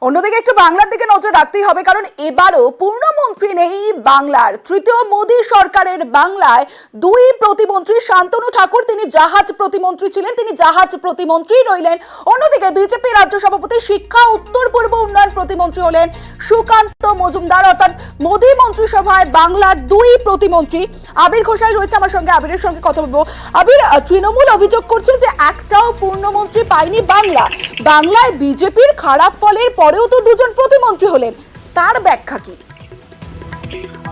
অন্যদিকে একটু বাংলার দিকে নজর রাখতেই হবে, কারণ এবারও পূর্ণমন্ত্রী নেই বাংলার। তৃতীয় মোদী সরকারের বাংলায় দুই প্রতিমন্ত্রী, শান্তনু ঠাকুর তিনি জাহাজ প্রতিমন্ত্রী ছিলেন, তিনি জাহাজ প্রতিমন্ত্রী রইলেন। অন্যদিকে বিজেপি রাজ্য সভাপতি, শিক্ষা উত্তর পূর্ব উন্নয়ন প্রতিমন্ত্রী হলেন সুকান্ত মজুমদার। অর্থাৎ মোদী মন্ত্রিসভায় বাংলার দুই প্রতিমন্ত্রী। আবির ঘোষাল রয়েছে আমার সঙ্গে, আবিরের সঙ্গে কথা বলবো। আবির, তৃণমূল অভিযোগ করছে যে একটাও পূর্ণমন্ত্রী পায়নি বাংলা। বাংলায় বিজেপির খারাপ ফলের পরেও তো দুজন প্রতিমন্ত্রী হলেন, তার ব্যাখ্যা কি?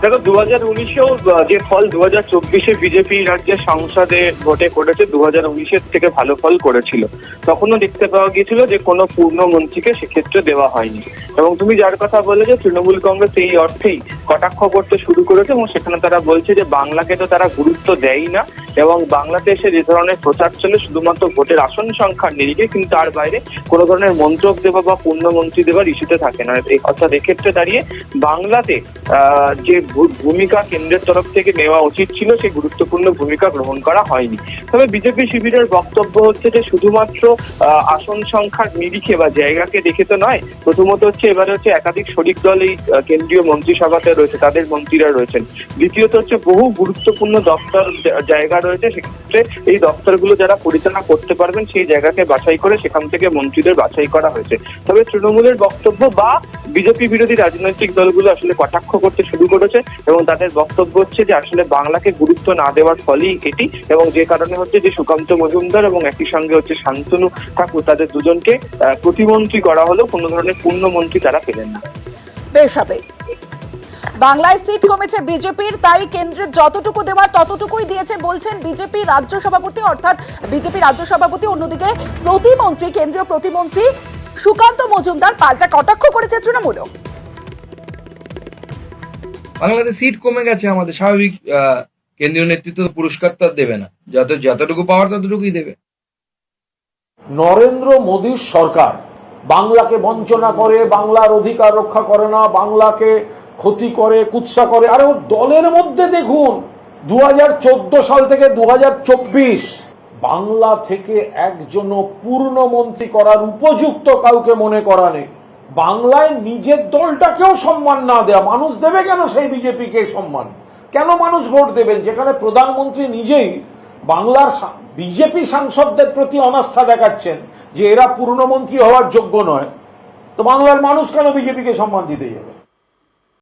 দেখো, 2019-এও যে ফল 2024-এ বিজেপি রাজ্যের সংসদে ভোটে করেছে, 2019-এর থেকে ভালো ফল করেছিল। তখনও দেখতে পাওয়া গিয়েছিল যে কোনো পূর্ণমন্ত্রীকে সেক্ষেত্রে দেওয়া হয়নি। এবং তুমি যার কথা বলে যে তৃণমূল কংগ্রেস এই অর্থেই কটাক্ষ করতে শুরু করেছে, এবং সেখানে তারা বলছে যে বাংলাকে তো তারা গুরুত্ব দেয়ই না, এবং বাংলাতে এসে যে ধরনের প্রচার চলে শুধুমাত্র ভোটের আসন সংখ্যার নিরিখে, কিন্তু তার বাইরে কোনো ধরনের মন্ত্রক দেওয়া বা পূর্ণমন্ত্রী দেওয়ার ইস্যুতে থাকে না। অর্থাৎ এক্ষেত্রে দাঁড়িয়ে বাংলাতে যে ভূমিকা কেন্দ্রের তরফ থেকে নেওয়া উচিত ছিল, সেই গুরুত্বপূর্ণ ভূমিকা গ্রহণ করা হয়নি। তবে বিজেপি শিবিরের বক্তব্য হচ্ছে যে শুধুমাত্র আসন সংখ্যার নিরিখে বা জায়গাকে দেখে তো নয়। প্রথমত হচ্ছে এবারে হচ্ছে একাধিক শরিক দল এই কেন্দ্রীয় মন্ত্রিসভাতে রয়েছে, তাদের মন্ত্রীরা রয়েছেন। দ্বিতীয়ত হচ্ছে বহু গুরুত্বপূর্ণ দপ্তর জায়গা রয়েছে, সেক্ষেত্রে এই দপ্তরগুলো যারা পরিচালনা করতে পারবেন সেই জায়গাকে বাছাই করে সেখান থেকে মন্ত্রীদের বাছাই করা হয়েছে। তবে তৃণমূলের বক্তব্য বা বিজেপি বিরোধী রাজনৈতিক দলগুলো আসলে কটাক্ষ করতে শুরু করেছে, এবং তাদের বক্তব্য হচ্ছে যে আসলে বাংলাকে গুরুত্ব না দেওয়ার ফলেই এটি, এবং যে কারণে হচ্ছে যে সুকান্ত মজুমদার এবং একই সঙ্গে হচ্ছে শান্তনু ঠাকুর, তাদের দুজনকে প্রতিমন্ত্রী করা হলো, কোনো ধরনের পূর্ণমন্ত্রী তারা পেলেন না। বেশ হবে। বাংলায় সিট কমেছে বিজেপির, তাই কেন্দ্রের যতটুকু দেওয়া ততটুকুই দিয়েছে বলছেন বিজেপি রাজ্য সভাপতি, অর্থাৎ বিজেপি রাজ্য সভাপতি। অন্যদিকে প্রতিমন্ত্রী, কেন্দ্রীয় প্রতিমন্ত্রী সুকান্ত মজুমদার পাল্টা কটাক্ষ করেছে তৃণমূল। বাংলাদেশ সিট কমে গেছে, আমাদের স্বাভাবিক। কেন্দ্রীয় নেতৃত্ব পুরস্কার তো দেবে না, যতটুকু পাওয়ার ততটুকুই দেবে। নরেন্দ্র মোদীর সরকার বাংলাকে বঞ্চনা করে, বাংলার অধিকার রক্ষা করে না, বাংলাকে ক্ষতি করে, কুৎসা করে। আরে ওর দলের মধ্যে দেখুন, 2014 সাল থেকে 2024 বাংলা থেকে একজনও পূর্ণমন্ত্রী করার উপযুক্ত কাউকে মনে করা নেই। বাংলায় নিজের দলটাকেও সম্মান না দেয়া, মানুষ দেবে কেন সেই বিজেপিকে সম্মান? কেন মানুষ ভোট দেবেন যেখানে প্রধানমন্ত্রী নিজেই বাংলার বিজেপি সাংসদদের প্রতি অনাস্থা দেখাচ্ছেন যে এরা পূর্ণমন্ত্রী হওয়ার যোগ্য নয়? তো বাংলার মানুষ কেন বিজেপিকে সম্মান দিতে যাবে?